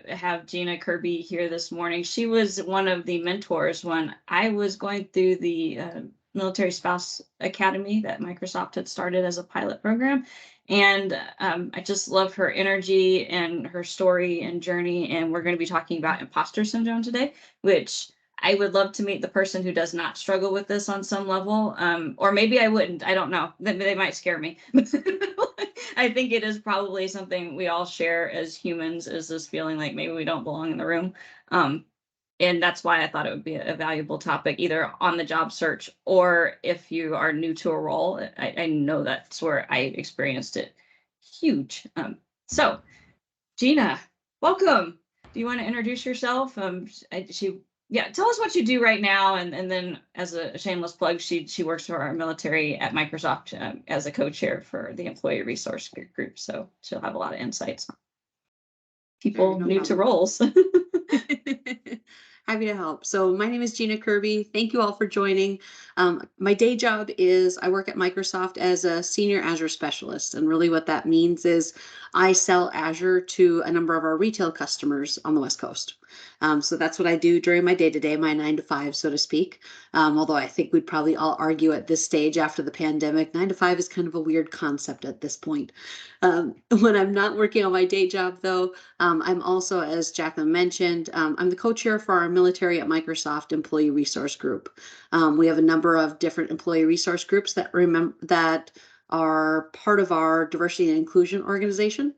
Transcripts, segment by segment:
have Gina Kirby here this morning. She was one of the mentors when I was going through the Military Spouse Academy that Microsoft had started as a pilot program. And I just love her energy and her story and journey. And we're going to be talking about imposter syndrome today, which I would love to meet the person who does not struggle with this on some level. Or maybe I wouldn't. I don't know. They might scare me. I think it is probably something we all share as humans, is this feeling like maybe we don't belong in the room. And that's why I thought it would be a valuable topic, either on the job search or if you are new to a role. I know that's where I experienced it huge. So, Gina, welcome. Do you want to introduce yourself? Tell us what you do right now, and then as a shameless plug, she works for our military at Microsoft as a co-chair for the employee resource group. So she'll have a lot of insights on people new to roles. Happy to help. So my name is Gina Kirby. Thank you all for joining. My day job is I work at Microsoft as a senior Azure specialist. And really what that means is I sell Azure to a number of our retail customers on the West Coast. So that's what I do during my day-to-day, my 9 to 5, so to speak. Although I think we'd probably all argue at this stage after the pandemic, 9 to 5 is kind of a weird concept at this point. When I'm not working on my day job, though, I'm also, as Jacqueline mentioned, I'm the co-chair for our military at Microsoft Employee Resource Group. We have a number of different employee resource groups that are part of our diversity and inclusion organization.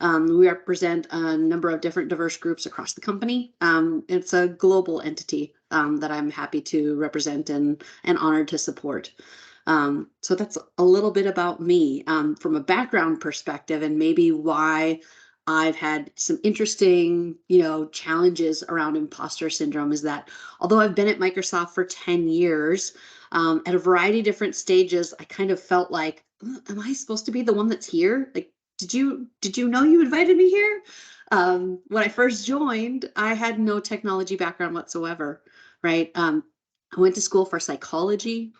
We represent a number of different diverse groups across the company. It's a global entity that I'm happy to represent and honored to support. So that's a little bit about me from a background perspective, and maybe why I've had some interesting, challenges around imposter syndrome is that although I've been at Microsoft for 10 years, at a variety of different stages, I kind of felt like, am I supposed to be the one that's here? Like, did you know you invited me here? When I first joined, I had no technology background whatsoever, right? I went to school for psychology.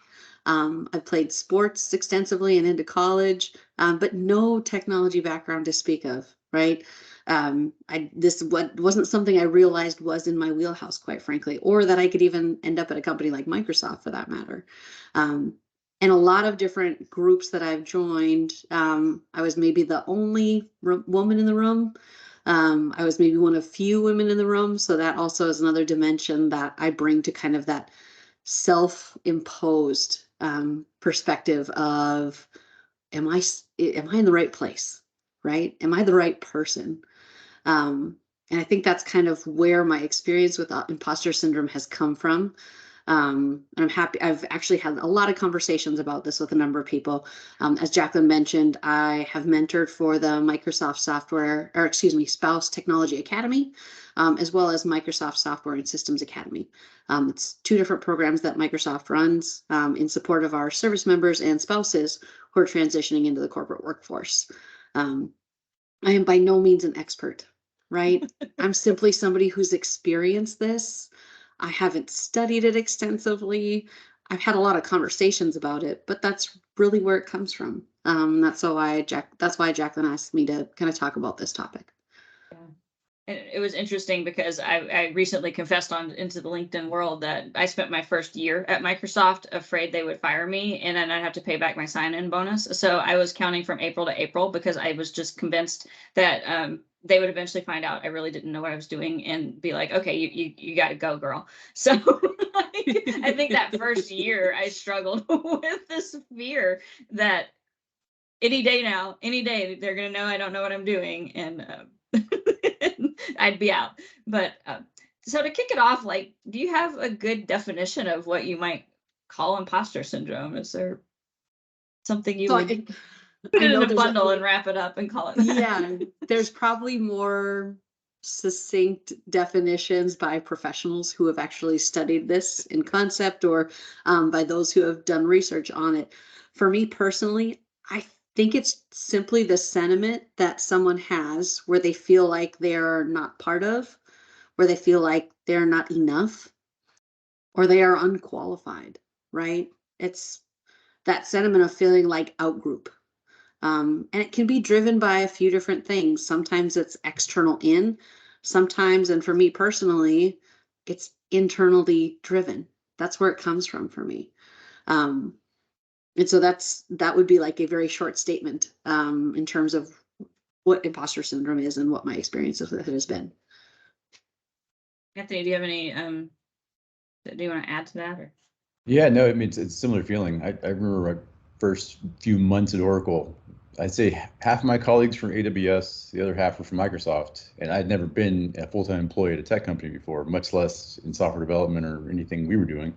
I played sports extensively and into college, but no technology background to speak of, right? This wasn't something I realized was in my wheelhouse, quite frankly, or that I could even end up at a company like Microsoft for that matter. And a lot of different groups that I've joined, I was maybe the only woman in the room. I was maybe one of few women in the room. So that also is another dimension that I bring to kind of that self-imposed perspective of, am I in the right place, right? Am I the right person? And I think that's kind of where my experience with imposter syndrome has come from. And I'm happy. I've actually had a lot of conversations about this with a number of people. As Jacqueline mentioned, I have mentored for the Microsoft Spouse Technology Academy, as well as Microsoft Software and Systems Academy. It's 2 different programs that Microsoft runs in support of our service members and spouses who are transitioning into the corporate workforce. I am by no means an expert, right? I'm simply somebody who's experienced this. I haven't studied it extensively. I've had a lot of conversations about it, but that's really where it comes from. That's why Jacqueline asked me to kind of talk about this topic. Yeah. And it was interesting because I recently confessed into the LinkedIn world that I spent my first year at Microsoft afraid they would fire me, and then I'd have to pay back my sign-in bonus. So I was counting from April to April because I was just convinced that they would eventually find out I really didn't know what I was doing and be like, okay, you got to go, girl. So I think that first year I struggled with this fear that any day they're going to know I don't know what I'm doing, and I'd be out. But so to kick it off, like, do you have a good definition of what you might call imposter syndrome? Is there something you would put it in a bundle and wrap it up and call it that? Yeah, there's probably more succinct definitions by professionals who have actually studied this in concept, or by those who have done research on it. For me personally, I think it's simply the sentiment that someone has where they feel like they're not part of, where they feel like they're not enough, or they are unqualified, right? It's that sentiment of feeling like outgroup. And it can be driven by a few different things. Sometimes it's external in. Sometimes, and for me personally, it's internally driven. That's where it comes from for me. Um, and so that would be like a very short statement in terms of what imposter syndrome is and what my experience with it has been. Anthony, do you have any do you want to add to that? Or? Yeah, no, I mean, it's a similar feeling. I remember my first few months at Oracle, I'd say half of my colleagues from AWS, the other half were from Microsoft, and I'd never been a full-time employee at a tech company before, much less in software development or anything we were doing.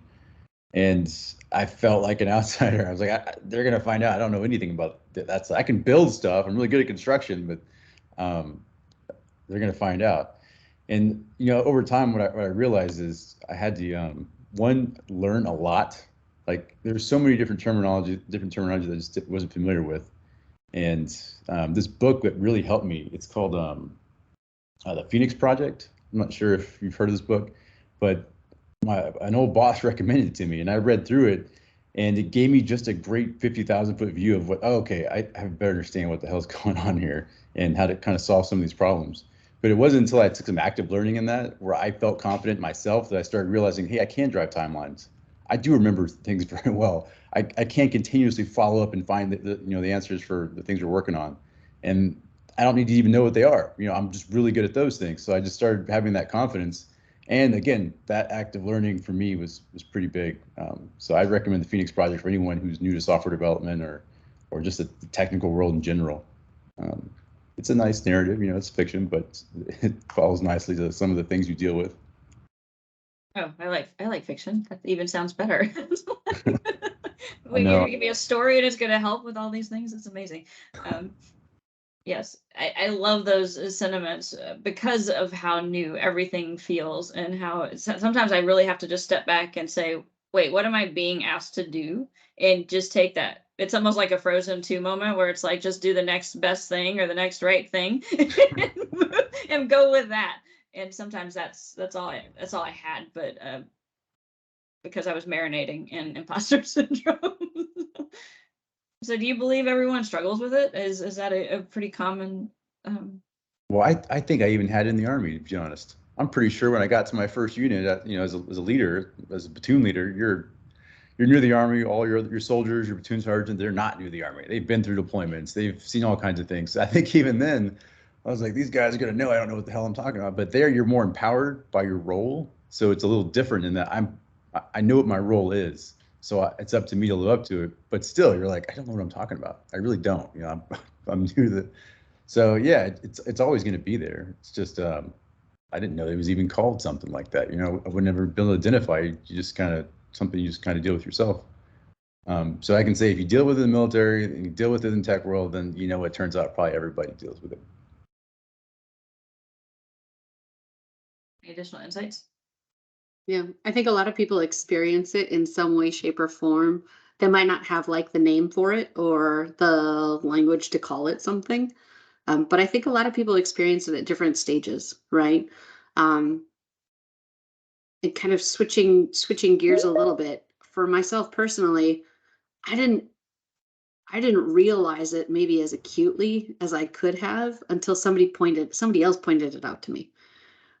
And I felt like an outsider. I was like, they're gonna find out I don't know anything about that. I can build stuff. I'm really good at construction, but they're gonna find out. And over time, what I realized is I had to one, learn a lot. Like there's so many different terminology that I just wasn't familiar with. And this book that really helped me, it's called The Phoenix Project. I'm not sure if you've heard of this book, but an old boss recommended it to me, and I read through it, and it gave me just a great 50,000-foot view of okay, I have a better understanding what the hell's going on here and how to kind of solve some of these problems. But it wasn't until I took some active learning in that where I felt confident myself that I started realizing, hey, I can drive timelines. I do remember things very well. I can't continuously follow up and find the answers for the things we're working on, and I don't need to even know what they are. I'm just really good at those things. So I just started having that confidence. And again, that active learning for me was pretty big. So I recommend the Phoenix Project for anyone who's new to software development or just the technical world in general. It's a nice narrative, it's fiction, but it follows nicely to some of the things you deal with. Oh, I like fiction. That even sounds better. I know. You give me a story and it's going to help with all these things. It's amazing. Yes, I love those sentiments because of how new everything feels and how sometimes I really have to just step back and say, wait, what am I being asked to do? And just take that. It's almost like a Frozen 2 moment where it's like, just do the next best thing or the next right thing and go with that. And sometimes that's all I had, but because I was marinating in imposter syndrome. So do you believe everyone struggles with it? Is that a pretty common Well, I think I even had it in the Army, to be honest. I'm pretty sure when I got to my first unit, as a leader, as a platoon leader, you're near the Army. All your soldiers, your platoon sergeant, they're not near the Army. They've been through deployments. They've seen all kinds of things. So I think even then, I was like, these guys are gonna know I don't know what the hell I'm talking about. But there, you're more empowered by your role, so it's a little different in that I know what my role is. So it's up to me to live up to it. But still, you're like, I don't know what I'm talking about. I really don't. I'm new to the. So yeah, it's always going to be there. It's just I didn't know it was even called something like that. I would never be able to identify. You just kind of something you just kind of deal with yourself. So I can say if you deal with it in the military and you deal with it in tech world, then it turns out probably everybody deals with it. any additional insights? Yeah, I think a lot of people experience it in some way, shape, or form. They might not have like the name for it or the language to call it something. But I think a lot of people experience it at different stages, right? And kind of switching gears a little bit. For myself personally, I didn't I didn't realize it maybe as acutely as I could have until somebody else pointed it out to me,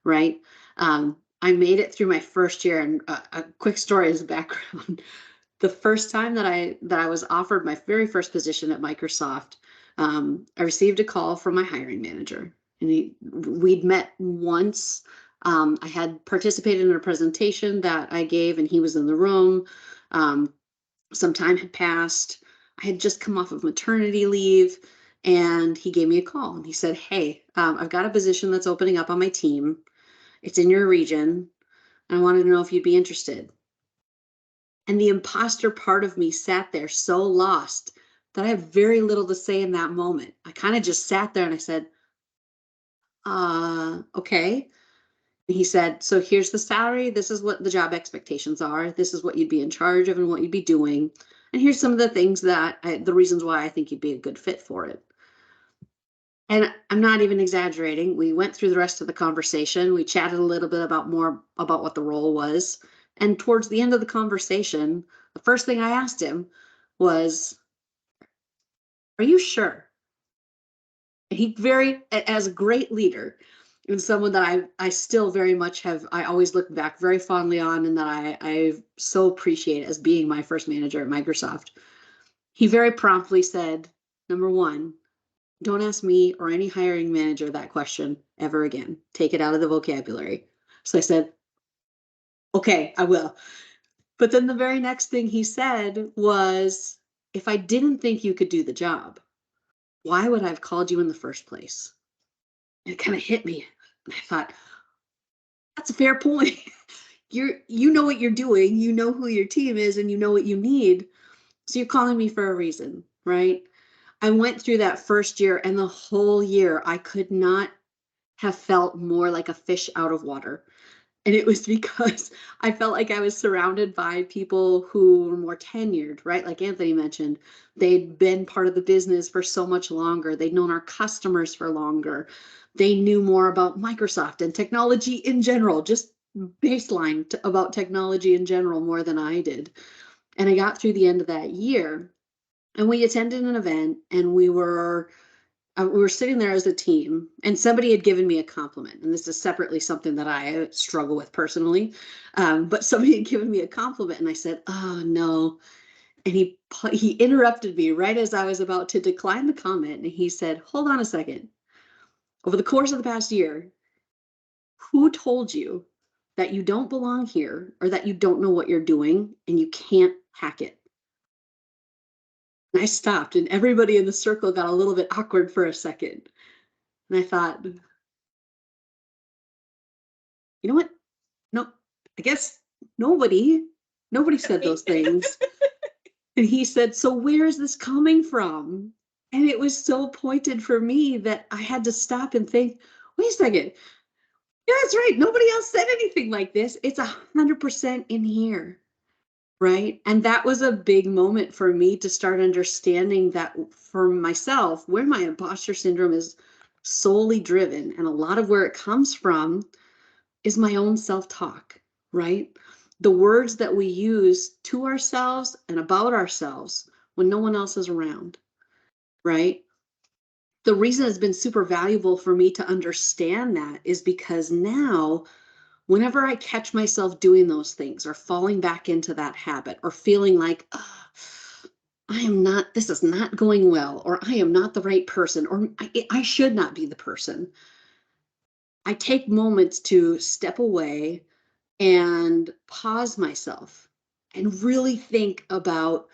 right? I made it through my first year, and a quick story as a background. The first time that I was offered my very first position at Microsoft, I received a call from my hiring manager, and we'd met once. I had participated in a presentation that I gave, and he was in the room. Some time had passed. I had just come off of maternity leave, and he gave me a call, and he said, "Hey, I've got a position that's opening up on my team. It's in your region. And I wanted to know if you'd be interested." And the imposter part of me sat there so lost that I have very little to say in that moment. I kind of just sat there and I said, okay. And he said, "So here's the salary. This is what the job expectations are. This is what you'd be in charge of and what you'd be doing. And here's some of the things the reasons why I think you'd be a good fit for it." And I'm not even exaggerating. We went through the rest of the conversation. We chatted a little bit more about what the role was. And towards the end of the conversation, the first thing I asked him was, "Are you sure?" And as a great leader, and someone that I still very much I always look back very fondly on, and that I so appreciate as being my first manager at Microsoft. He very promptly said, number one, don't ask me or any hiring manager that question ever again. Take it out of the vocabulary. So I said, okay, I will. But then the very next thing he said was, if I didn't think you could do the job, why would I have called you in the first place? And it kind of hit me. And I thought, that's a fair point. You know what you're doing, you know who your team is, and you know what you need. So you're calling me for a reason, right? I went through that first year, and the whole year I could not have felt more like a fish out of water. And it was because I felt like I was surrounded by people who were more tenured, right? Like Anthony mentioned, they'd been part of the business for so much longer. They'd known our customers for longer. They knew more about Microsoft and technology in general, just baseline about technology in general more than I did. And I got through the end of that year, and we attended an event, and we were sitting there as a team, and somebody had given me a compliment. And this is separately something that I struggle with personally. But somebody had given me a compliment, and I said, oh no. And he interrupted me right as I was about to decline the comment. And he said, hold on a second. Over the course of the past year, who told you that you don't belong here, or that you don't know what you're doing and you can't hack it? And I stopped, and everybody in the circle got a little bit awkward for a second. And I thought, you know what? No, I guess nobody said those things. And he said, so where is this coming from? And it was so pointed for me that I had to stop and think, wait a second. Yeah, that's right. Nobody else said anything like this. It's 100% in here. Right. And that was a big moment for me to start understanding that for myself, where my imposter syndrome is solely driven, and a lot of where it comes from is my own self-talk, right? The words that we use to ourselves and about ourselves when no one else is around, right? The reason it's been super valuable for me to understand that is because now, whenever I catch myself doing those things or falling back into that habit or feeling like, this is not going well, or I am not the right person, or I should not be the person, I take moments to step away and pause myself and really think about,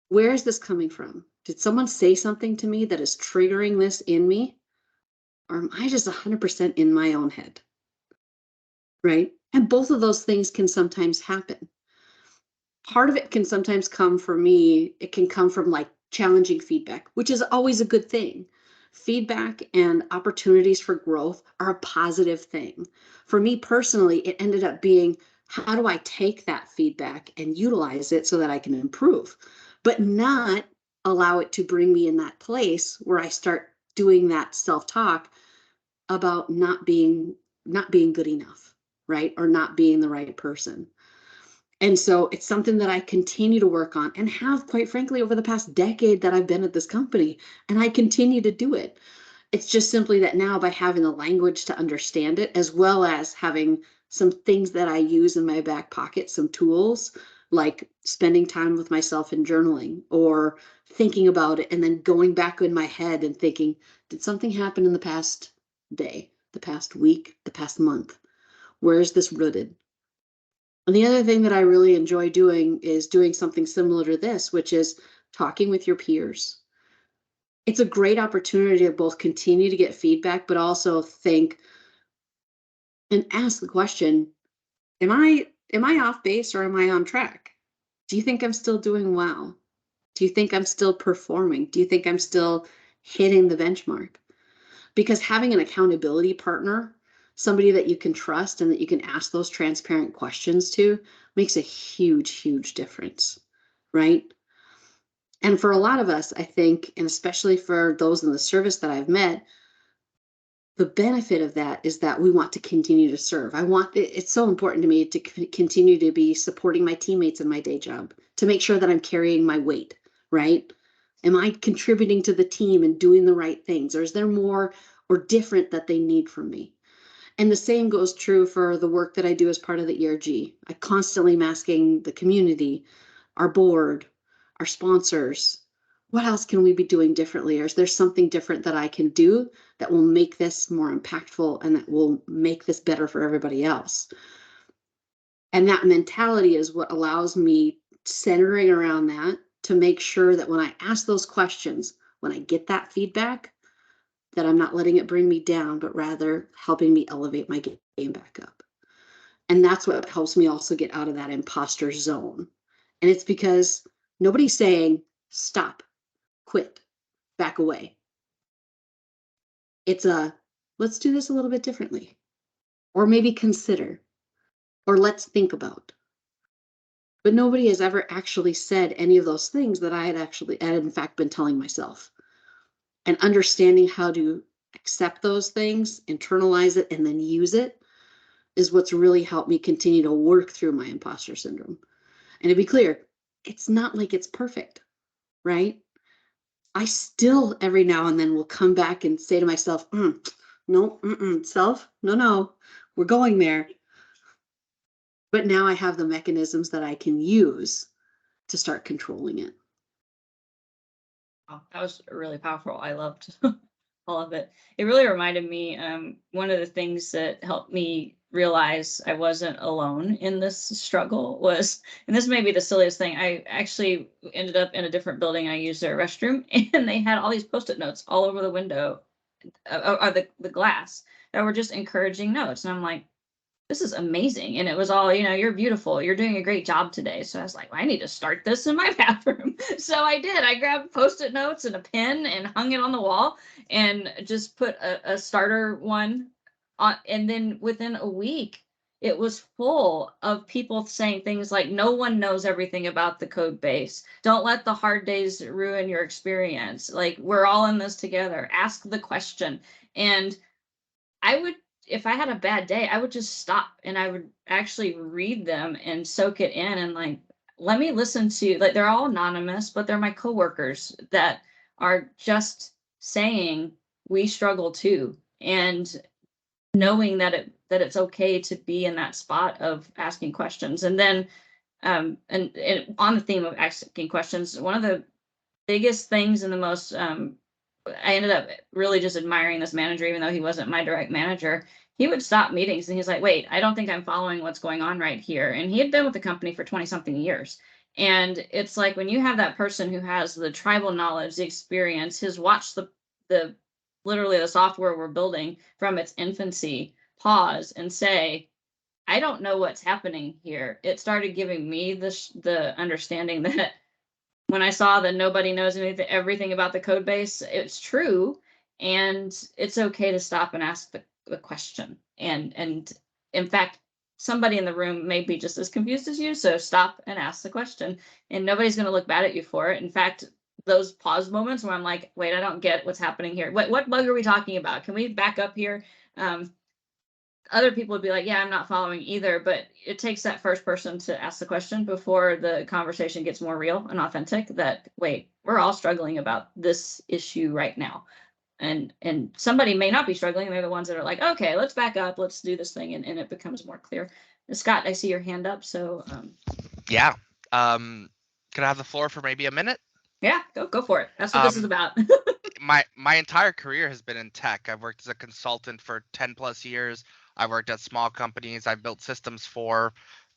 where is this coming from? Did someone say something to me that is triggering this in me? Or am I just 100% in my own head? Right? And both of those things can sometimes happen. Part of it can sometimes come for me, it can come from like challenging feedback, which is always a good thing. Feedback and opportunities for growth are a positive thing. For me personally, it ended up being, how do I take that feedback and utilize it so that I can improve, but not allow it to bring me in that place where I start doing that self-talk about not being good enough, right? Or not being the right person. And so it's something that I continue to work on, and have, quite frankly, over the past decade that I've been at this company, and I continue to do it. It's just simply that now, by having the language to understand it, as well as having some things that I use in my back pocket, some tools, like spending time with myself and journaling, or thinking about it and then going back in my head and thinking, did something happen in the past day, the past week, the past month? Where is this rooted? And the other thing that I really enjoy doing is doing something similar to this, which is talking with your peers. It's a great opportunity to both continue to get feedback, but also think and ask the question, am I off base, or am I on track? Do you think I'm still doing well? Do you think I'm still performing? Do you think I'm still hitting the benchmark? Because having an accountability partner, somebody that you can trust and that you can ask those transparent questions to, makes a huge, huge difference, right? And for a lot of us, I think, and especially for those in the service that I've met, the benefit of that is that we want to continue to serve. It's so important to me to continue to be supporting my teammates in my day job, to make sure that I'm carrying my weight, right? Am I contributing to the team and doing the right things? Or is there more or different that they need from me? And the same goes true for the work that I do as part of the ERG. I constantly am asking the community, our board, our sponsors, what else can we be doing differently? Or is there something different that I can do that will make this more impactful and that will make this better for everybody else? And that mentality is what allows me, centering around that, to make sure that when I ask those questions, when I get that feedback, that I'm not letting it bring me down, but rather helping me elevate my game back up. And that's what helps me also get out of that imposter zone. And it's because nobody's saying, stop, quit, back away. It's let's do this a little bit differently, or maybe consider, or let's think about. But nobody has ever actually said any of those things that I had in fact been telling myself. And understanding how to accept those things, internalize it, and then use it is what's really helped me continue to work through my imposter syndrome. And to be clear, it's not like it's perfect, right? I still every now and then will come back and say to myself, no, self, no, we're going there. But now I have the mechanisms that I can use to start controlling it. Oh, that was really powerful. I loved all of it. It really reminded me, one of the things that helped me realize I wasn't alone in this struggle was, and this may be the silliest thing, I actually ended up in a different building. I used their restroom and they had all these Post-it notes all over the window, or the glass, that were just encouraging notes. And I'm like, this is amazing. And it was all, you're beautiful. You're doing a great job today. So I was like, well, I need to start this in my bathroom. So I did. I grabbed Post-it notes and a pen and hung it on the wall and just put a starter one on. And then within a week, it was full of people saying things like, no one knows everything about the code base. Don't let the hard days ruin your experience. Like, we're all in this together. Ask the question. And I would, if I had a bad day, I would just stop and I would actually read them and soak it in and like, let me listen to, like, they're all anonymous, but they're my coworkers that are just saying we struggle too. And knowing that it's okay to be in that spot of asking questions. And then and on the theme of asking questions, one of the biggest things and the most I ended up really just admiring this manager, even though he wasn't my direct manager. He would stop meetings and he's like, wait, I don't think I'm following what's going on right here. And he had been with the company for 20 something years. And it's like when you have that person who has the tribal knowledge, the experience, has watched the literally the software we're building from its infancy, pause and say, I don't know what's happening here. It started giving me the understanding that when I saw that nobody knows everything about the code base, it's true. And it's okay to stop and ask the question. And in fact, somebody in the room may be just as confused as you. So stop and ask the question. And nobody's going to look bad at you for it. In fact, those pause moments where I'm like, wait, I don't get what's happening here. What bug are we talking about? Can we back up here? Other people would be like, yeah, I'm not following either, but it takes that first person to ask the question before the conversation gets more real and authentic, that, wait, we're all struggling about this issue right now. And somebody may not be struggling. They're the ones that are like, okay, let's back up, let's do this thing. And it becomes more clear. Scott, I see your hand up. So yeah. Can I have the floor for maybe a minute? Yeah, go for it. That's what this is about. my entire career has been in tech. I've worked as a consultant for 10 plus years. I've worked at small companies. I've built systems for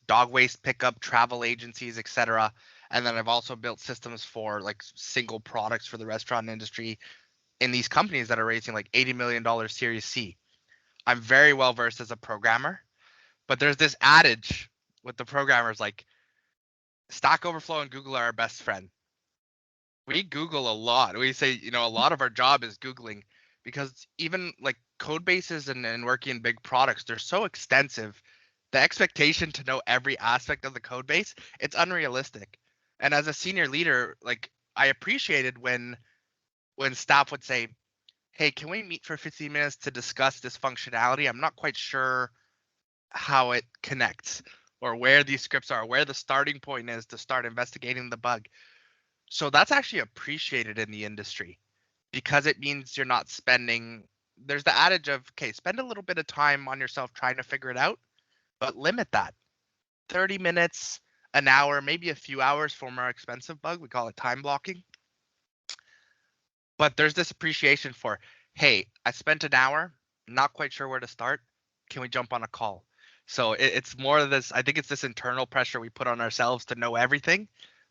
dog waste pickup, travel agencies, etc. And then I've also built systems for like single products for the restaurant industry in these companies that are raising like $80 million Series C. I'm very well versed as a programmer, but there's this adage with the programmers like Stack Overflow and Google are our best friend. We Google a lot. We say, a lot of our job is Googling, because even like code bases and working in big products, they're so extensive. The expectation to know every aspect of the code base, it's unrealistic. And as a senior leader, like I appreciated when staff would say, hey, can we meet for 15 minutes to discuss this functionality? I'm not quite sure how it connects or where these scripts are, where the starting point is to start investigating the bug. So that's actually appreciated in the industry because it means you're not spending. There's the adage of, okay, spend a little bit of time on yourself trying to figure it out, but limit that 30 minutes, an hour, maybe a few hours for more expensive bug. We call it time blocking. But there's this appreciation for, hey, I spent an hour, not quite sure where to start. Can we jump on a call? So it's more of this, I think it's this internal pressure we put on ourselves to know everything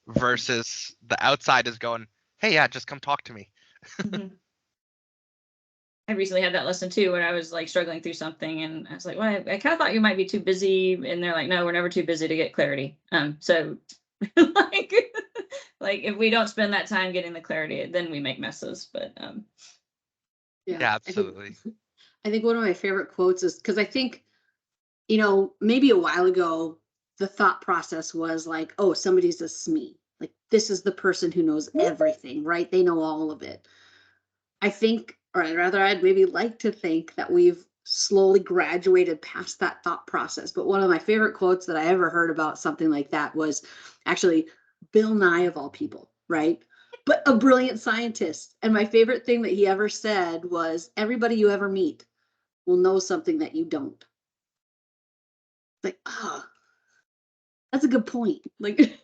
versus the outside is going, hey, yeah, just come talk to me. Mhm. I recently had that lesson too, when I was like struggling through something, and I was like, "Well, I kind of thought you might be too busy," and they're like, "No, we're never too busy to get clarity." So like, like if we don't spend that time getting the clarity, then we make messes. But Yeah, I absolutely. think, I think one of my favorite quotes is because I think, maybe a while ago, the thought process was like, oh, somebody's a SME. Like, this is the person who knows everything, right? They know all of it. I think, or rather, I'd maybe like to think that we've slowly graduated past that thought process. But one of my favorite quotes that I ever heard about something like that was actually Bill Nye, of all people, right? But a brilliant scientist. And my favorite thing that he ever said was, everybody you ever meet will know something that you don't. Like, that's a good point. Like,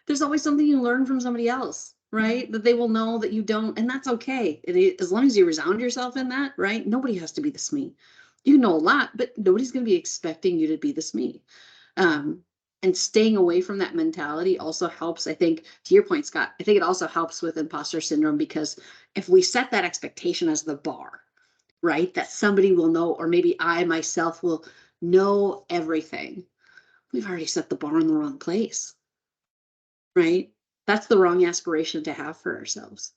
there's always something you learn from somebody else, right? That they will know that you don't, and that's okay. As long as you resound yourself in that, right? Nobody has to be the SME. You can know a lot, but nobody's going to be expecting you to be the SME. And staying away from that mentality also helps, I think, to your point, Scott, I think it also helps with imposter syndrome, because if we set that expectation as the bar, right, that somebody will know, or maybe I myself will know everything, we've already set the bar in the wrong place, right? That's the wrong aspiration to have for ourselves.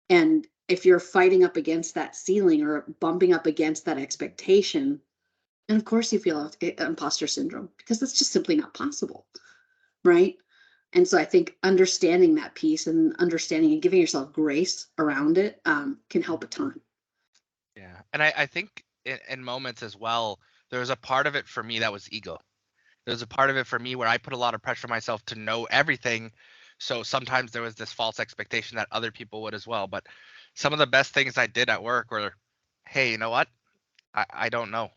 And if you're fighting up against that ceiling or bumping up against that expectation, and of course you feel imposter syndrome, because that's just simply not possible, right? And so I think understanding that piece and understanding and giving yourself grace around it can help a ton. Yeah. And I think in moments as well, there was a part of it for me that was ego. There's a part of it for me where I put a lot of pressure on myself to know everything. So sometimes there was this false expectation that other people would as well. But some of the best things I did at work were, hey, you know what? I don't know.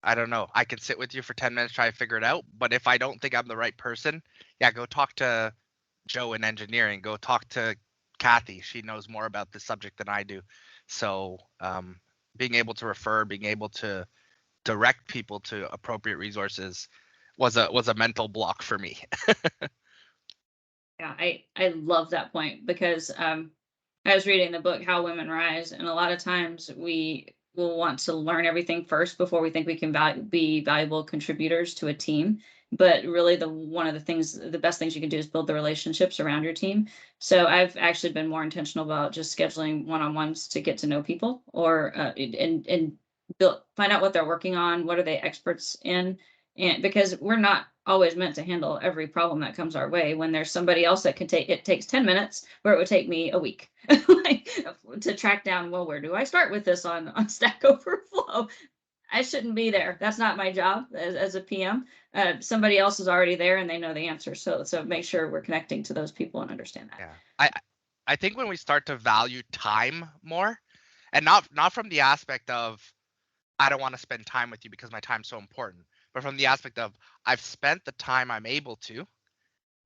I don't know. I can sit with you for 10 minutes, try to figure it out. But if I don't think I'm the right person, yeah, go talk to Joe in engineering. Go talk to Kathy. She knows more about this subject than I do. So being able to refer, being able to direct people to appropriate resources was a mental block for me. yeah, I love that point, because I was reading the book How Women Rise, and a lot of times we will want to learn everything first before we think we can be valuable contributors to a team. But really, the best things you can do is build the relationships around your team. So I've actually been more intentional about just scheduling one-on-ones to get to know people, or and find out what they're working on, what are they experts in, and because we're not always meant to handle every problem that comes our way. When there's somebody else that can take, it takes 10 minutes where it would take me a week like, to track down, well, where do I start with this on Stack Overflow? I shouldn't be there. That's not my job as a PM. Somebody else is already there and they know the answer. So make sure we're connecting to those people and understand that. Yeah. I think when we start to value time more, and not from the aspect of I don't want to spend time with you because my time's so important, but from the aspect of I've spent the time I'm able to,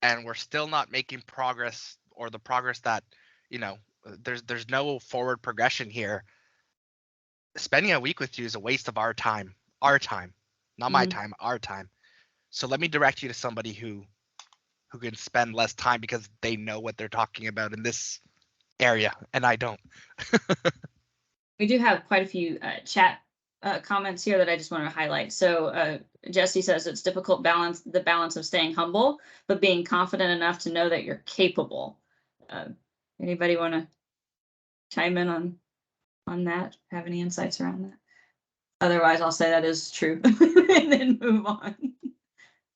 and we're still not making progress, or the progress that, there's no forward progression here. Spending a week with you is a waste of our time, not my time, our time. So let me direct you to somebody who can spend less time because they know what they're talking about in this area, and I don't. We do have quite a few chat comments here that I just want to highlight. So Jesse says it's difficult the balance of staying humble, but being confident enough to know that you're capable. Anybody want to chime in on that? Have any insights around that? Otherwise, I'll say that is true and then move on.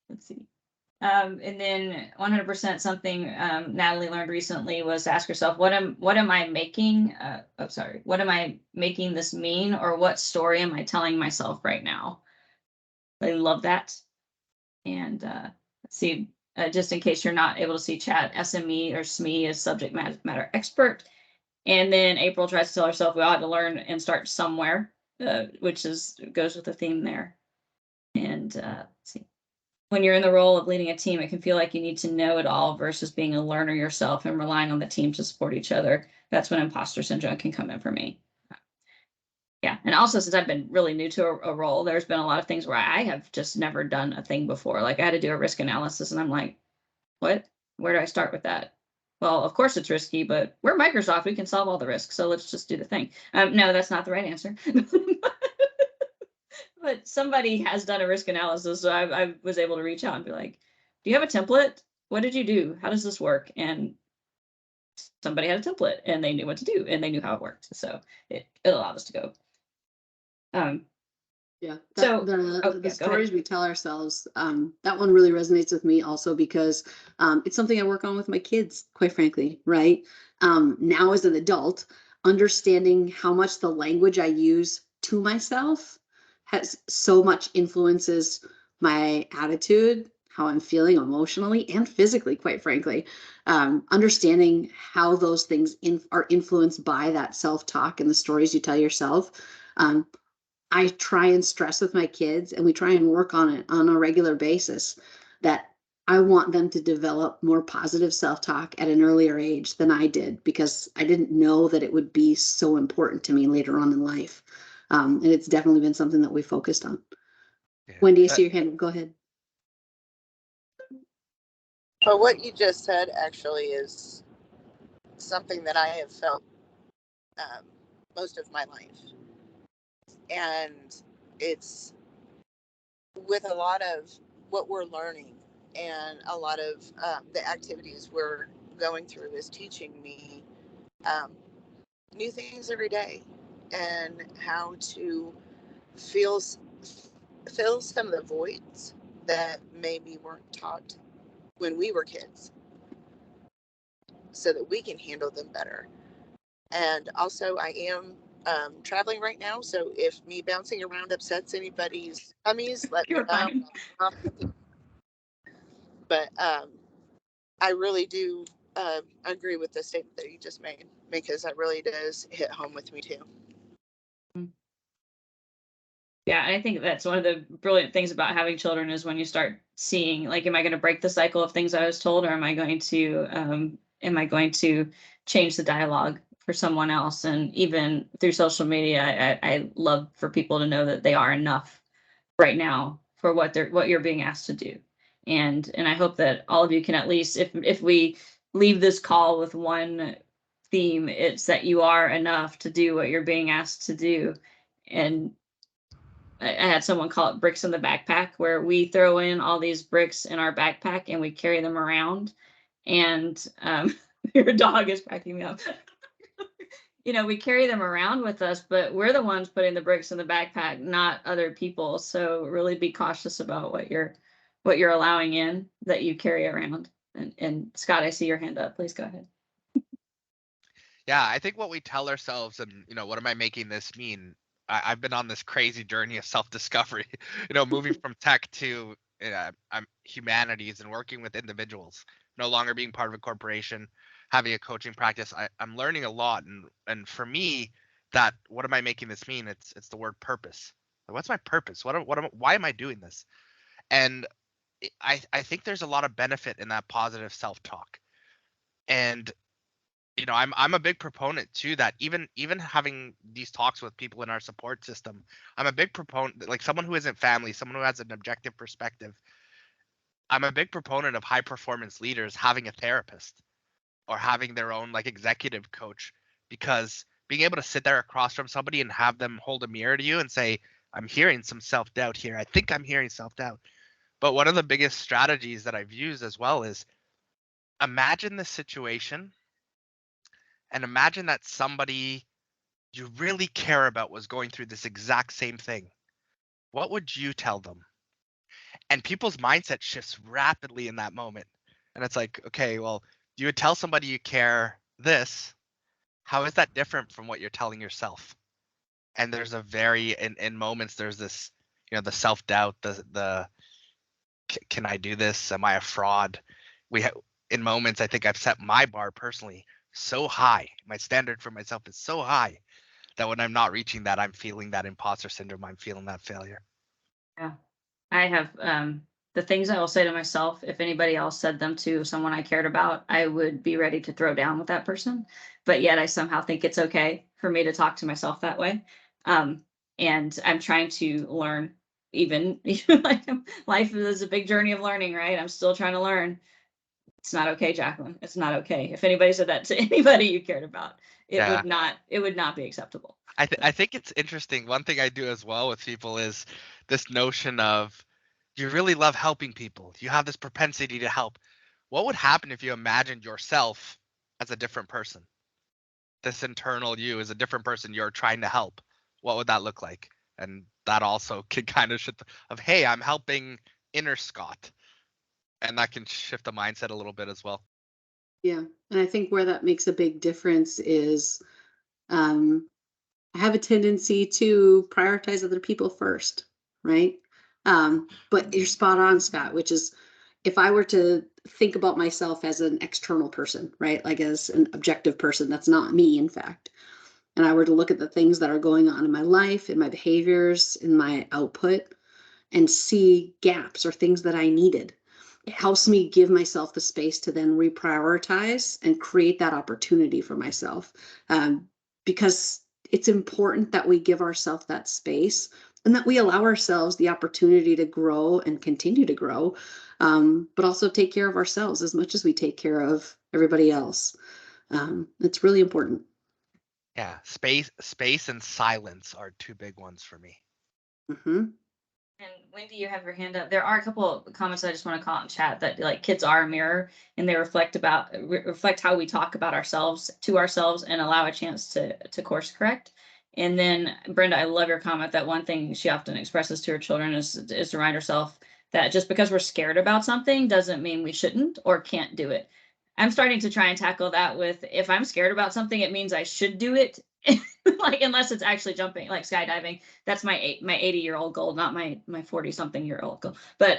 Let's see. And then 100% something Natalie learned recently was to ask herself, what am I making? What am I making this mean, or what story am I telling myself right now? I love that. And let's see. just in case you're not able to see chat, SME or SME is subject matter expert. And then April tries to tell herself we ought to learn and start somewhere, which goes with the theme there. And let's see. When you're in the role of leading a team, it can feel like you need to know it all versus being a learner yourself and relying on the team to support each other. That's when imposter syndrome can come in for me. Yeah. And also, since I've been really new to a role, there's been a lot of things where I have just never done a thing before. Like I had to do a risk analysis and I'm like, what? Where do I start with that? Well, of course it's risky, but we're Microsoft. We can solve all the risks. So let's just do the thing. No, that's not the right answer. But somebody has done a risk analysis. So I was able to reach out and be like, do you have a template? What did you do? How does this work? And somebody had a template and they knew what to do and they knew how it worked. So it allowed us to go. Yeah. So- The go ahead. stories we tell ourselves, that one really resonates with me also because it's something I work on with my kids, quite frankly, right? Now as an adult, understanding how much the language I use to myself has so much influences my attitude, how I'm feeling emotionally and physically, quite frankly. Understanding how those things are influenced by that self-talk and the stories you tell yourself. I try and stress with my kids and we try and work on it on a regular basis that I want them to develop more positive self-talk at an earlier age than I did because I didn't know that it would be so important to me later on in life. And it's definitely been something that we focused on. Yeah. Wendy, I see your hand. Go ahead. But what you just said actually is something that I have felt most of my life. And it's with a lot of what we're learning and a lot of the activities we're going through is teaching me new things every day and how to fill some of the voids that maybe weren't taught when we were kids so that we can handle them better. And also I am traveling right now, so if me bouncing around upsets anybody's tummies, let me You're know. fine. But I really do agree with the statement that you just made because that really does hit home with me too. Yeah, I think that's one of the brilliant things about having children is when you start seeing, like, am I going to break the cycle of things I was told, or am I going to change the dialogue for someone else? And even through social media, I love for people to know that they are enough right now for what you're being asked to do. And I hope that all of you can at least, if we leave this call with one theme, it's that you are enough to do what you're being asked to do. And I had someone call it bricks in the backpack, where we throw in all these bricks in our backpack and we carry them around. And your dog is cracking me up. We carry them around with us, but we're the ones putting the bricks in the backpack, not other people. So really be cautious about what you're allowing in that you carry around. And Scott, I see your hand up. Please go ahead. Yeah, I think what we tell ourselves and, what am I making this mean? I've been on this crazy journey of self-discovery, moving from tech to I'm humanities and working with individuals, no longer being part of a corporation, having a coaching practice. I'm learning a lot. And for me, that what am I making this mean? It's the word purpose. Like, what's my purpose? Why am I doing this? And I think there's a lot of benefit in that positive self-talk. And I'm a big proponent too that even having these talks with people in our support system, I'm a big proponent, like someone who isn't family, someone who has an objective perspective. I'm a big proponent of high performance leaders having a therapist or having their own like executive coach, because being able to sit there across from somebody and have them hold a mirror to you and say, I'm hearing some self-doubt here. I think I'm hearing self-doubt. But one of the biggest strategies that I've used as well is imagine the situation. And imagine that somebody you really care about was going through this exact same thing. What would you tell them? And people's mindset shifts rapidly in that moment. And it's like, okay, well, you would tell somebody you care this. How is that different from what you're telling yourself? And there's in moments, there's this, the self-doubt, the can I do this? Am I a fraud? in moments, I think I've set my bar personally so high. My standard for myself is so high that when I'm not reaching that, I'm feeling that imposter syndrome. I'm feeling that failure. Yeah. I have the things I will say to myself, if anybody else said them to someone I cared about, I would be ready to throw down with that person. But yet I somehow think it's okay for me to talk to myself that way. And I'm trying to learn, even like life is a big journey of learning, right? I'm still trying to learn. It's not okay, Jacqueline. It's not okay. If anybody said that to anybody you cared about, it Yeah. would not be acceptable. I think it's interesting. One thing I do as well with people is this notion of you really love helping people. You have this propensity to help. What would happen if you imagined yourself as a different person? This internal you is a different person you're trying to help. What would that look like? And that also can kind of shift of, hey, I'm helping inner Scott. And that can shift the mindset a little bit as well. Yeah. And I think where that makes a big difference is I have a tendency to prioritize other people first, right? But you're spot on, Scott, which is if I were to think about myself as an external person, right? Like as an objective person, that's not me, in fact. And I were to look at the things that are going on in my life, in my behaviors, in my output, and see gaps or things that I needed. It helps me give myself the space to then reprioritize and create that opportunity for myself. Because it's important that we give ourselves that space and that we allow ourselves the opportunity to grow and continue to grow, but also take care of ourselves as much as we take care of everybody else. It's really important. Yeah, space and silence are two big ones for me. Mm-hmm. And Wendy, you have your hand up. There are a couple of comments I just want to call out in chat that like kids are a mirror and they reflect how we talk about ourselves to ourselves and allow a chance to course correct. And then Brenda, I love your comment that one thing she often expresses to her children is to remind herself that just because we're scared about something doesn't mean we shouldn't or can't do it. I'm starting to try and tackle that with if I'm scared about something, it means I should do it. Like unless it's actually jumping, like skydiving. That's my 80-year-old goal, not my 40-something-year-old goal. But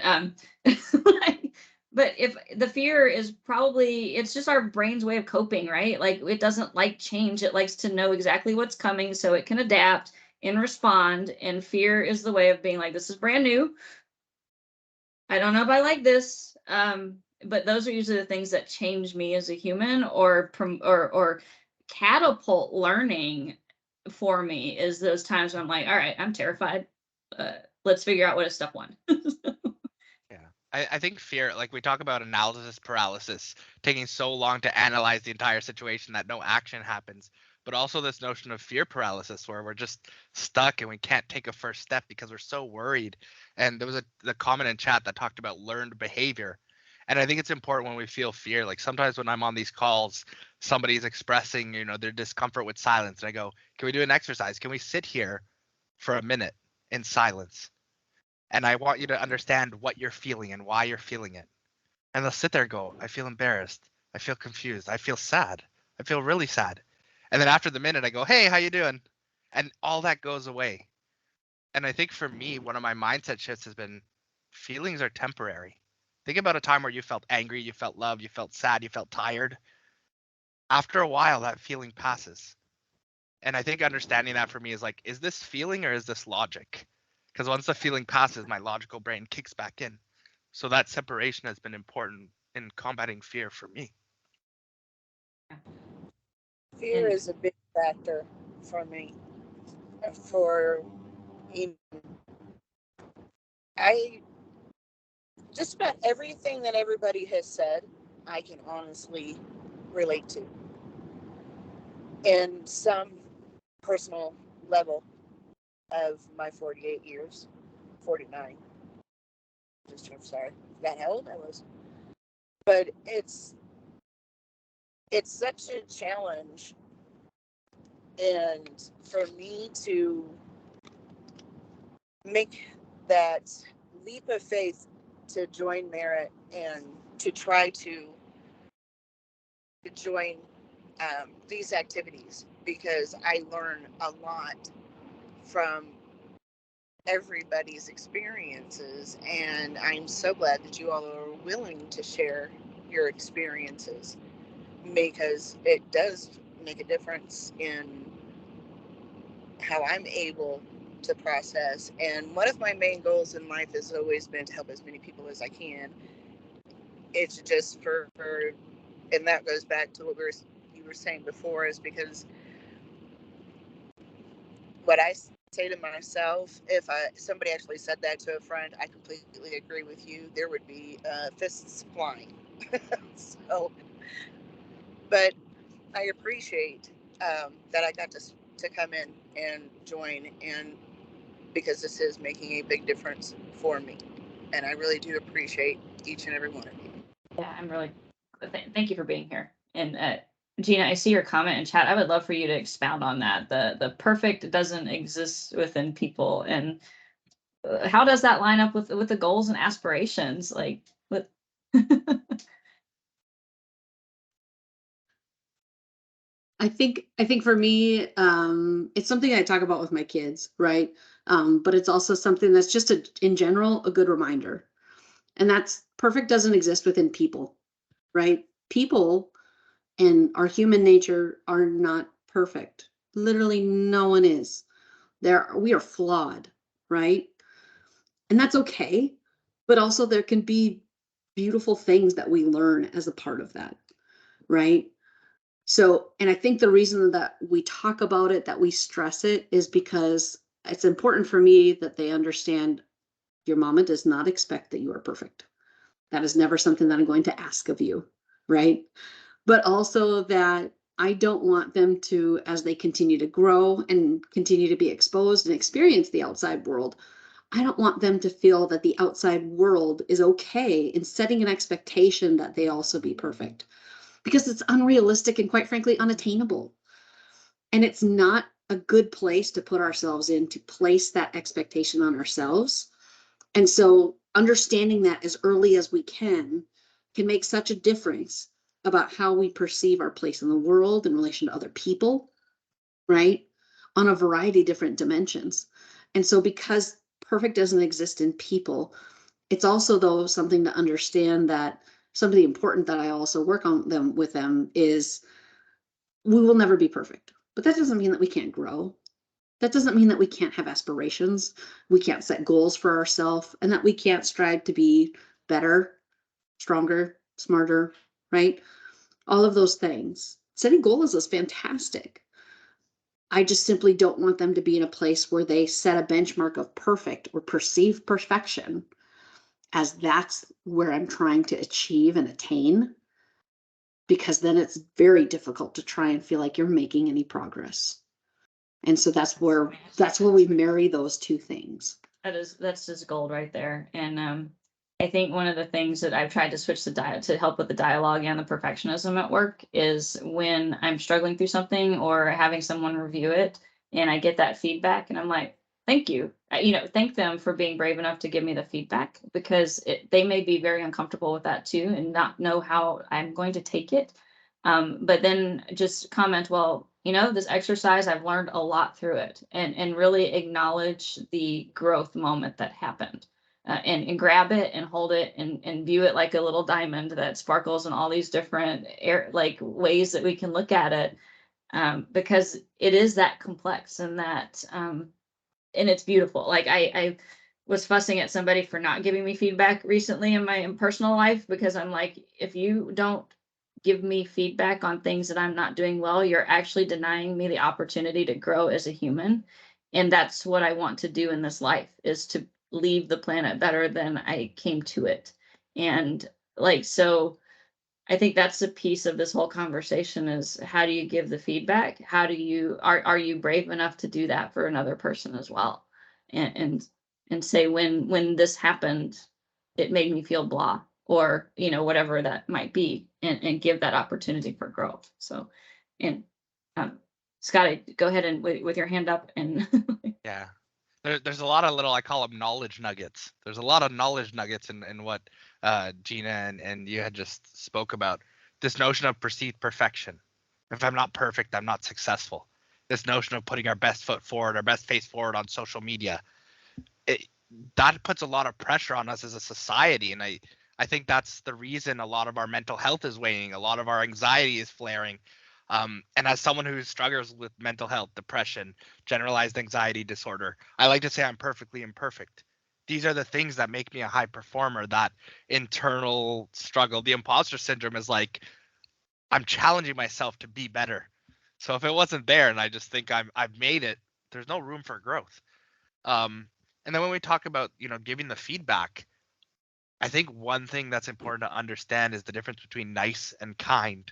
like, but if the fear is probably it's just our brain's way of coping, right? Like it doesn't like change. It likes to know exactly what's coming so it can adapt and respond. And fear is the way of being like, this is brand new. I don't know if I like this. But those are usually the things that change me as a human or catapult learning for me is those times when I'm like, all right, I'm terrified. Let's figure out what is step one. Yeah. I think fear, like we talk about analysis paralysis, taking so long to analyze the entire situation that no action happens, but also this notion of fear paralysis where we're just stuck and we can't take a first step because we're so worried. And there was the comment in chat that talked about learned behavior. And I think it's important when we feel fear. Like sometimes when I'm on these calls, somebody's expressing, their discomfort with silence. And I go, can we do an exercise? Can we sit here for a minute in silence? And I want you to understand what you're feeling and why you're feeling it. And they'll sit there and go, I feel embarrassed. I feel confused. I feel sad. I feel really sad. And then after the minute, I go, hey, how you doing? And all that goes away. And I think for me, one of my mindset shifts has been feelings are temporary. Think about a time where you felt angry, you felt loved, you felt sad, you felt tired. After a while, that feeling passes. And I think understanding that for me is like, is this feeling or is this logic? Because once the feeling passes, my logical brain kicks back in. So that separation has been important in combating fear for me. Fear is a big factor for me. I just about everything that everybody has said, I can honestly relate to in some personal level of my 48 years, 49. I'm sorry, forgot how old I was. But it's such a challenge, and for me to make that leap of faith to join Merit and to try to join these activities, because I learn a lot from everybody's experiences, and I'm so glad that you all are willing to share your experiences, because it does make a difference in how I'm able to process. And one of my main goals in life has always been to help as many people as I can. It's just for and that goes back to what you were saying before, is because what I say to myself, if somebody actually said that to a friend, I completely agree with you. There would be fists flying. So, but I appreciate that I got to come in and join, and because this is making a big difference for me, and I really do appreciate each and every one of you. Yeah, I'm really thank you for being here. And Gina, I see your comment in chat. I would love for you to expound on that. The perfect doesn't exist within people, and how does that line up with the goals and aspirations? Like, what? I think for me, it's something I talk about with my kids, right? But it's also something that's just in general, a good reminder. And that's perfect doesn't exist within people, right? People and our human nature are not perfect. Literally no one is. We are flawed, right? And that's okay. But also there can be beautiful things that we learn as a part of that, right? So, and I think the reason that we talk about it, that we stress it, is because it's important for me that they understand your mama does not expect that you are perfect. That is never something that I'm going to ask of you, right? But also that I don't want them to, as they continue to grow and continue to be exposed and experience the outside world, I don't want them to feel that the outside world is okay in setting an expectation that they also be perfect, because it's unrealistic and quite frankly unattainable. And it's not a good place to put ourselves in, to place that expectation on ourselves. And so understanding that as early as we can make such a difference about how we perceive our place in the world in relation to other people, right? On a variety of different dimensions. And so because perfect doesn't exist in people, it's also though something to understand that something important that I also work on them with them is we will never be perfect, but that doesn't mean that we can't grow. That doesn't mean that we can't have aspirations, we can't set goals for ourselves, and that we can't strive to be better, stronger, smarter, right? All of those things. Setting goals is fantastic. I just simply don't want them to be in a place where they set a benchmark of perfect or perceived perfection as that's where I'm trying to achieve and attain, because then it's very difficult to try and feel like you're making any progress. And so that's where we marry those two things. That's just gold right there. And I think one of the things that I've tried to switch to help with the dialogue and the perfectionism at work is when I'm struggling through something or having someone review it and I get that feedback and I'm like, thank you. Thank them for being brave enough to give me the feedback, because they may be very uncomfortable with that too and not know how I'm going to take it. But then just comment, well, this exercise, I've learned a lot through it, and really acknowledge the growth moment that happened, and grab it and hold it and view it like a little diamond that sparkles in all these different ways that we can look at it, because it is that complex and that, and it's beautiful. Like I was fussing at somebody for not giving me feedback recently in my personal life, because I'm like, if you don't give me feedback on things that I'm not doing well, you're actually denying me the opportunity to grow as a human. And that's what I want to do in this life, is to leave the planet better than I came to it. And so I think that's a piece of this whole conversation, is how do you give the feedback? How do you, are you brave enough to do that for another person as well? And say, when this happened, it made me feel blah, or, whatever that might be, and give that opportunity for growth. So, and, Scotty, go ahead and with your hand up and Yeah. There's a lot of little, I call them knowledge nuggets. There's a lot of knowledge nuggets in what Gina and you had just spoke about. This notion of perceived perfection. If I'm not perfect, I'm not successful. This notion of putting our best foot forward, our best face forward on social media. That puts a lot of pressure on us as a society. And I I think that's the reason a lot of our mental health is waning, a lot of our anxiety is flaring. And as someone who struggles with mental health, depression, generalized anxiety disorder, I like to say I'm perfectly imperfect. These are the things that make me a high performer, that internal struggle. The imposter syndrome is like, I'm challenging myself to be better. So if it wasn't there and I just think I've made it, there's no room for growth. And then when we talk about, giving the feedback, I think one thing that's important to understand is the difference between nice and kind.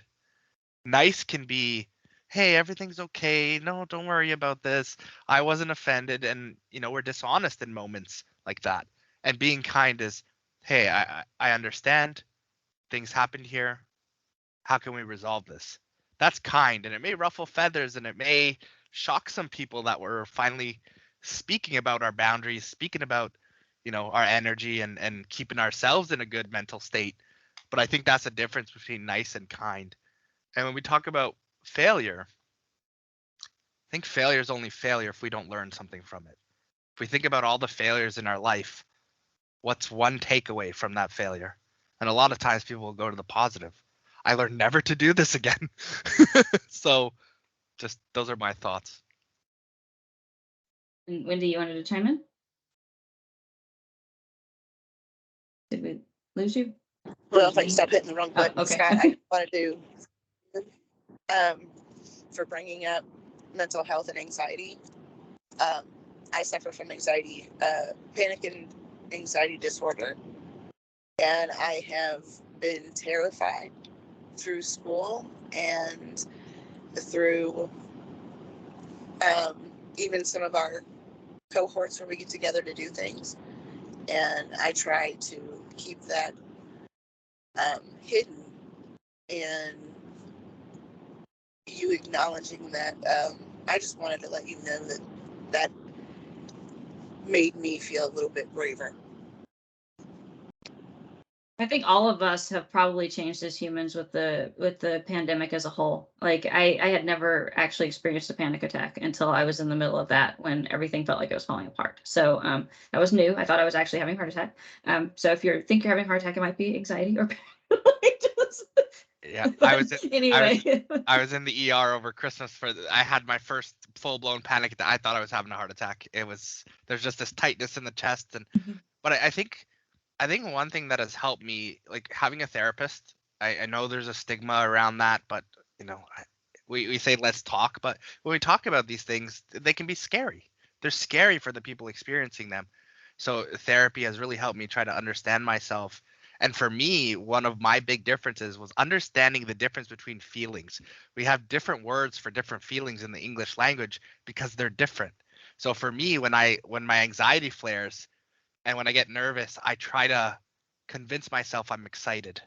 Nice can be, hey, everything's okay. No, don't worry about this. I wasn't offended. And, we're dishonest in moments like that. And being kind is, hey, I understand things happened here. How can we resolve this? That's kind. And it may ruffle feathers and it may shock some people that we're finally speaking about our boundaries, speaking about, our energy and keeping ourselves in a good mental state. But I think that's a difference between nice and kind. And when we talk about failure, I think failure is only failure if we don't learn something from it. If we think about all the failures in our life, what's one takeaway from that failure? And a lot of times people will go to the positive. I learned never to do this again. So just those are my thoughts. And Wendy, you wanted to chime in? Did we lose you? Well, if I can stop hitting the wrong button, okay. Scott, I wanted to for bringing up mental health and anxiety. I suffer from anxiety, panic and anxiety disorder, and I have been terrified through school and through even some of our cohorts where we get together to do things. And I try to keep that hidden, and you acknowledging that. I just wanted to let you know that made me feel a little bit braver. I think all of us have probably changed as humans with the pandemic as a whole. Like I had never actually experienced a panic attack until I was in the middle of that, when everything felt like it was falling apart. So that was new. I thought I was actually having a heart attack. So if you think you're having a heart attack, it might be anxiety or Yeah, I was anyway. I was in the ER over Christmas I had my first full blown panic that I thought I was having a heart attack. There's just this tightness in the chest, and but I think one thing that has helped me, like having a therapist. I know there's a stigma around that, but we say let's talk, but when we talk about these things, they can be scary. They're scary for the people experiencing them. So therapy has really helped me try to understand myself. And for me, one of my big differences was understanding the difference between feelings. We have different words for different feelings in the English language because they're different. So for me, when my anxiety flares and when I get nervous, I try to convince myself I'm excited,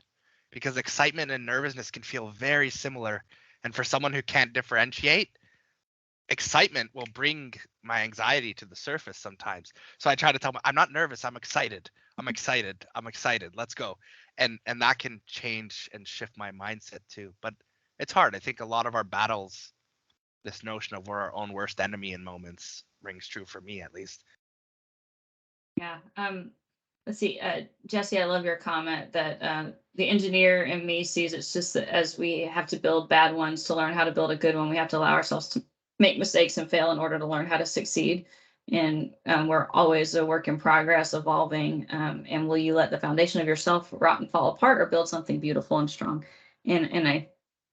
because excitement and nervousness can feel very similar. And for someone who can't differentiate, excitement will bring my anxiety to the surface sometimes. So I try to tell myself, I'm not nervous, I'm excited. I'm excited. I'm excited. Let's go. And that can change and shift my mindset too. But it's hard. I think a lot of our battles, this notion of we're our own worst enemy in moments, rings true for me at least. Yeah. Let's see. Jesse, I love your comment that the engineer in me sees it's just that as we have to build bad ones to learn how to build a good one, we have to allow ourselves to make mistakes and fail in order to learn how to succeed. And we're always a work in progress, evolving. And will you let the foundation of yourself rot and fall apart, or build something beautiful and strong? And I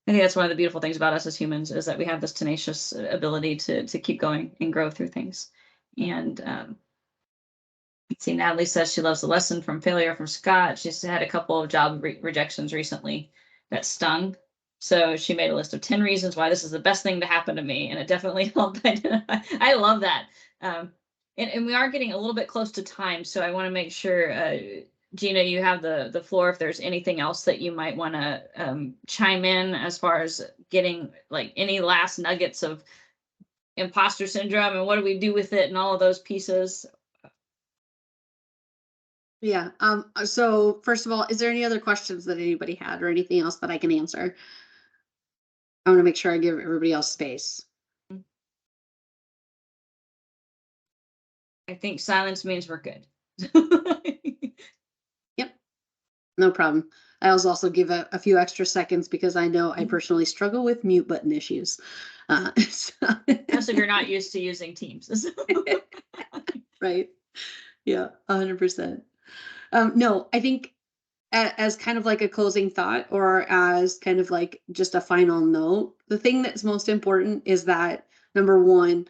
think that's one of the beautiful things about us as humans, is that we have this tenacious ability to keep going and grow through things. And see, Natalie says she loves the lesson from failure from Scott. She's had a couple of job rejections recently that stung. So she made a list of 10 reasons why this is the best thing to happen to me. And it definitely helped identify. I love that. And we are getting a little bit close to time. So I want to make sure, Gina, you have the floor if there's anything else that you might want to chime in as far as getting like any last nuggets of imposter syndrome and what do we do with it and all of those pieces. Yeah. So first of all, is there any other questions that anybody had or anything else that I can answer? I want to make sure I give everybody else space. I think silence means we're good. Yep. No problem. I was also give a few extra seconds because I know I personally struggle with mute button issues. Especially if you're not used to using Teams. Right. Yeah, 100%. No, I think as kind of like a closing thought, or as kind of like just a final note, the thing that's most important is that, number one,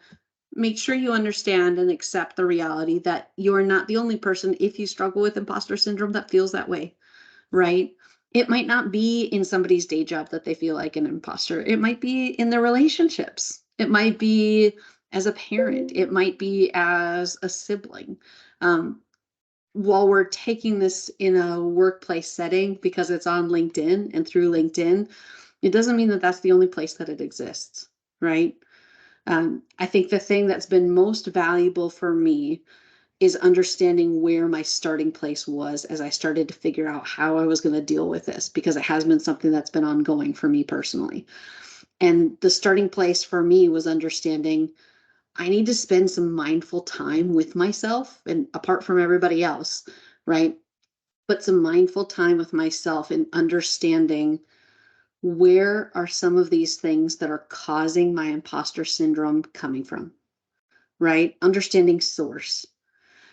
make sure you understand and accept the reality that you're not the only person, if you struggle with imposter syndrome, that feels that way, right? It might not be in somebody's day job that they feel like an imposter. It might be in their relationships. It might be as a parent. It might be as a sibling. While we're taking this in a workplace setting because it's on LinkedIn and through LinkedIn, it doesn't mean that that's the only place that it exists, right? I think the thing that's been most valuable for me is understanding where my starting place was as I started to figure out how I was going to deal with this, because it has been something that's been ongoing for me personally. And the starting place for me was understanding I need to spend some mindful time with myself and apart from everybody else, right? But some mindful time with myself and understanding where are some of these things that are causing my imposter syndrome coming from, right? Understanding source.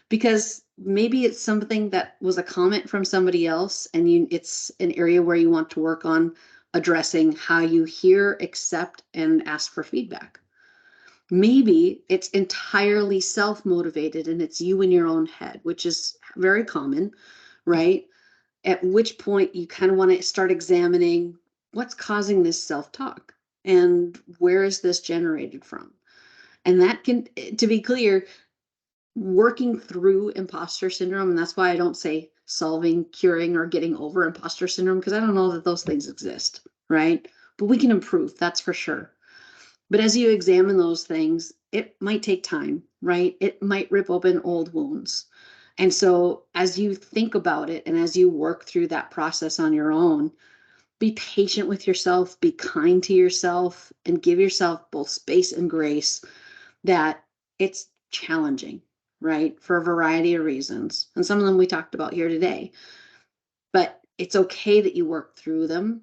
Because maybe it's something that was a comment from somebody else and it's an area where you want to work on addressing how you hear, accept, and ask for feedback. Maybe it's entirely self-motivated and it's you in your own head, which is very common, right? At which point you kind of want to start examining what's causing this self-talk and where is this generated from? And that can, to be clear, working through imposter syndrome, and that's why I don't say solving, curing, or getting over imposter syndrome, because I don't know that those things exist, right? But we can improve, that's for sure. But as you examine those things, it might take time, right? It might rip open old wounds. And so as you think about it and as you work through that process on your own, be patient with yourself, be kind to yourself, and give yourself both space and grace that it's challenging, right? For a variety of reasons. And some of them we talked about here today. But it's okay that you work through them.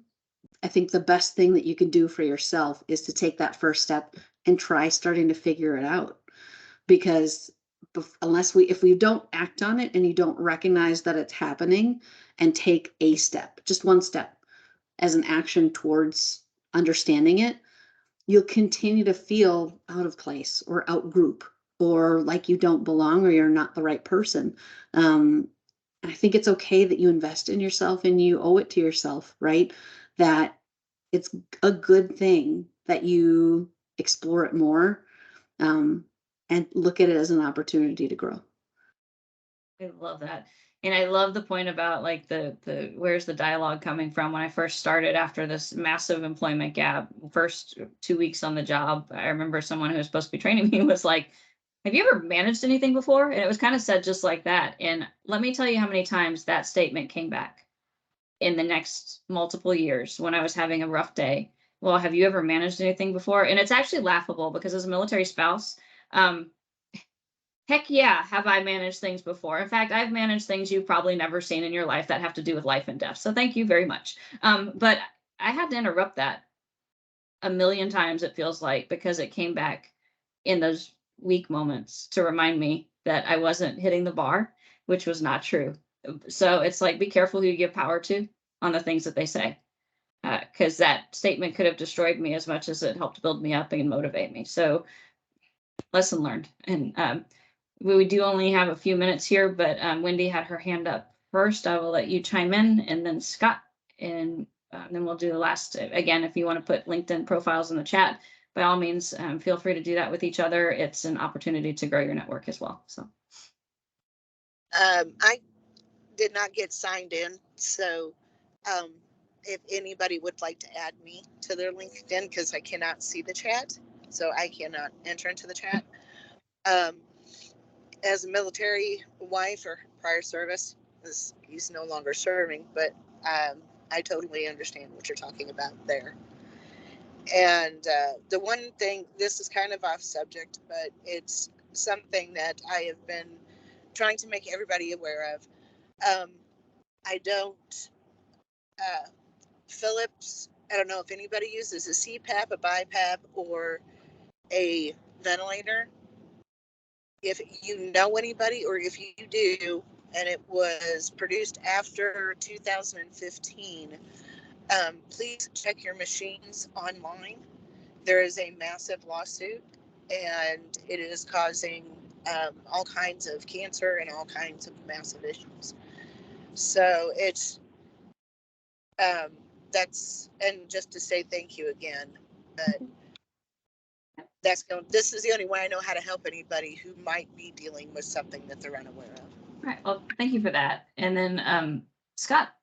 I think the best thing that you can do for yourself is to take that first step and try starting to figure it out. Because if we don't act on it and you don't recognize that it's happening and take a step, just one step as an action towards understanding it, you'll continue to feel out of place or out group or like you don't belong or you're not the right person. I think it's okay that you invest in yourself and you owe it to yourself, right? That it's a good thing that you explore it more and look at it as an opportunity to grow. I love that. And I love the point about like the where's the dialogue coming from. When I first started after this massive employment gap, first 2 weeks on the job, I remember someone who was supposed to be training me was like, have you ever managed anything before? And it was kind of said just like that. And let me tell you how many times that statement came back in the next multiple years when I was having a rough day. Well, have you ever managed anything before? And it's actually laughable because as a military spouse, heck yeah, have I managed things before? In fact, I've managed things you've probably never seen in your life that have to do with life and death. So thank you very much. But I had to interrupt that a million times, it feels like, because it came back in those weak moments to remind me that I wasn't hitting the bar, which was not true. So it's like, be careful who you give power to on the things that they say, because that statement could have destroyed me as much as it helped build me up and motivate me. So lesson learned. And we do only have a few minutes here, but Wendy had her hand up first. I will let you chime in, and then Scott, and then we'll do the last. Again, if you want to put LinkedIn profiles in the chat, by all means, feel free to do that with each other. It's an opportunity to grow your network as well. So I did not get signed in, so if anybody would like to add me to their LinkedIn, because I cannot see the chat, so I cannot enter into the chat. As a military wife or prior service, he's no longer serving, but I totally understand what you're talking about there. And the one thing, this is kind of off subject, but it's something that I have been trying to make everybody aware of. I don't, Philips, I don't know if anybody uses a CPAP, a BiPAP, or a ventilator. If you know anybody, or if you do, and it was produced after 2015, please check your machines online. There is a massive lawsuit, and it is causing all kinds of cancer and all kinds of massive issues. So it's that's, and just to say thank you again, but this is the only way I know how to help anybody who might be dealing with something that they're unaware of. All right. Well, thank you for that. And then Scott.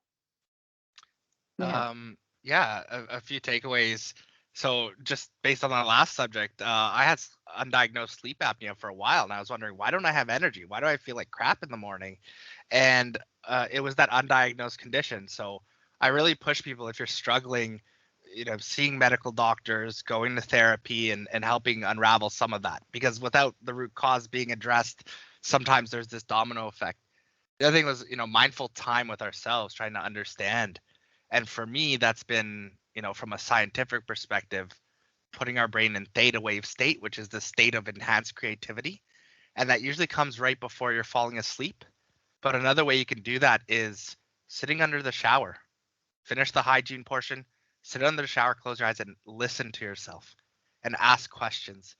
Yeah, a few takeaways. So just based on the last subject, I had undiagnosed sleep apnea for a while, and I was wondering, why don't I have energy? Why do I feel like crap in the morning? And it was that undiagnosed condition. So I really push people, if you're struggling, seeing medical doctors, going to therapy, and helping unravel some of that, because without the root cause being addressed, sometimes there's this domino effect. The other thing was, mindful time with ourselves, trying to understand. And for me, that's been, from a scientific perspective, putting our brain in theta wave state, which is the state of enhanced creativity. And that usually comes right before you're falling asleep. But another way you can do that is sitting under the shower. Finish the hygiene portion, sit under the shower, close your eyes, and listen to yourself and ask questions.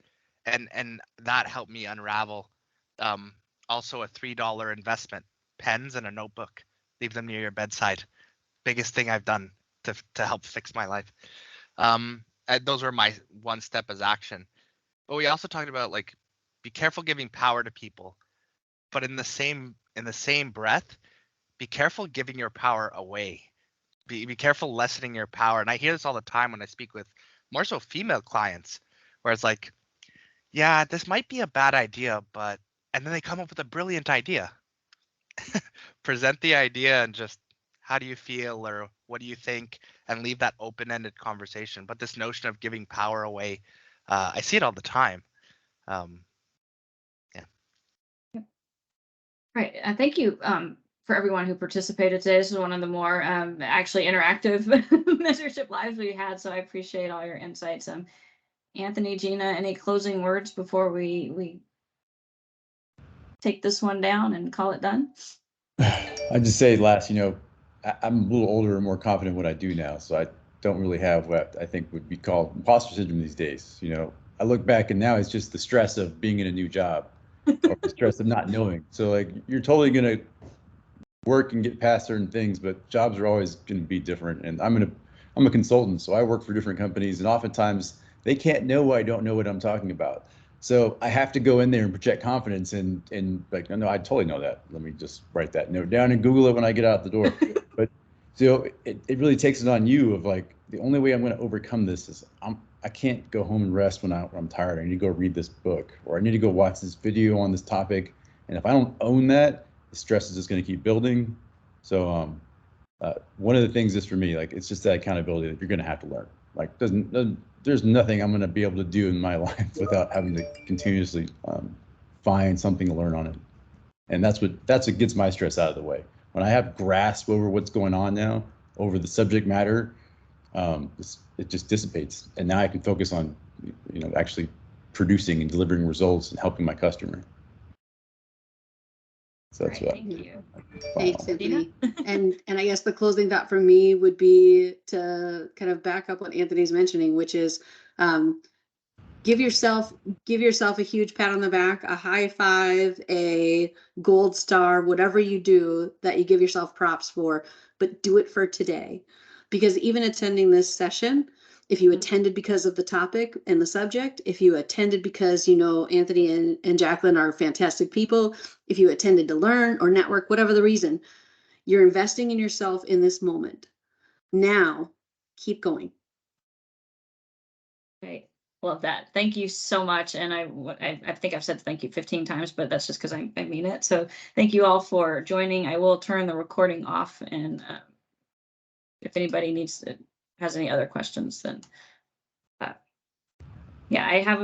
And that helped me unravel. Also a $3 investment, pens and a notebook. Leave them near your bedside. Biggest thing I've done to help fix my life. Those were my one step as action. But we also talked about, like, be careful giving power to people, but in the same breath, be careful giving your power away. Be careful lessening your power. And I hear this all the time when I speak with more so female clients, where it's like, yeah, this might be a bad idea, but, and then they come up with a brilliant idea. Present the idea and just, how do you feel, or what do you think, and leave that open-ended conversation. But this notion of giving power away, I see it all the time. Yeah. Right. Thank you for everyone who participated today. This is one of the more actually interactive mentorship lives we had, so I appreciate all your insights. Anthony, Gina, any closing words before we take this one down and call it done? I'd just say last, I'm a little older and more confident in what I do now, so I don't really have what I think would be called imposter syndrome these days. I look back and now it's just the stress of being in a new job or the stress of not knowing. So like, you're totally going to work and get past certain things, but jobs are always going to be different. And I'm a consultant, so I work for different companies, and oftentimes they can't know I don't know what I'm talking about. So I have to go in there and project confidence and like, no, I totally know that. Let me just write that note down and Google it when I get out the door. But so it really takes it on you of like, the only way I'm going to overcome this is I can't go home and rest when I'm tired. I need to go read this book, or I need to go watch this video on this topic. And if I don't own that, the stress is just going to keep building. So one of the things is, for me, like, it's just that accountability that you're going to have to learn. Like, there's nothing I'm going to be able to do in my life without having to continuously find something to learn on it. And that's what gets my stress out of the way. When I have grasp over what's going on now, over the subject matter, it just dissipates. And now I can focus on, actually producing and delivering results and helping my customer. So that's Right, what. thank you. Thanks, Anthony. And I guess the closing thought for me would be to kind of back up what Anthony's mentioning, which is give yourself a huge pat on the back, a high five, a gold star, whatever you do that you give yourself props for, but do it for today. Because even attending this session, if you attended because of the topic and the subject, if you attended because Anthony and Jacqueline are fantastic people, if you attended to learn or network, whatever the reason, you're investing in yourself in this moment. Now, keep going. Great. Love that. Thank you so much. And I think I've said thank you 15 times, but that's just because I mean it. So thank you all for joining. I will turn the recording off, and if anybody has any other questions, then yeah, I have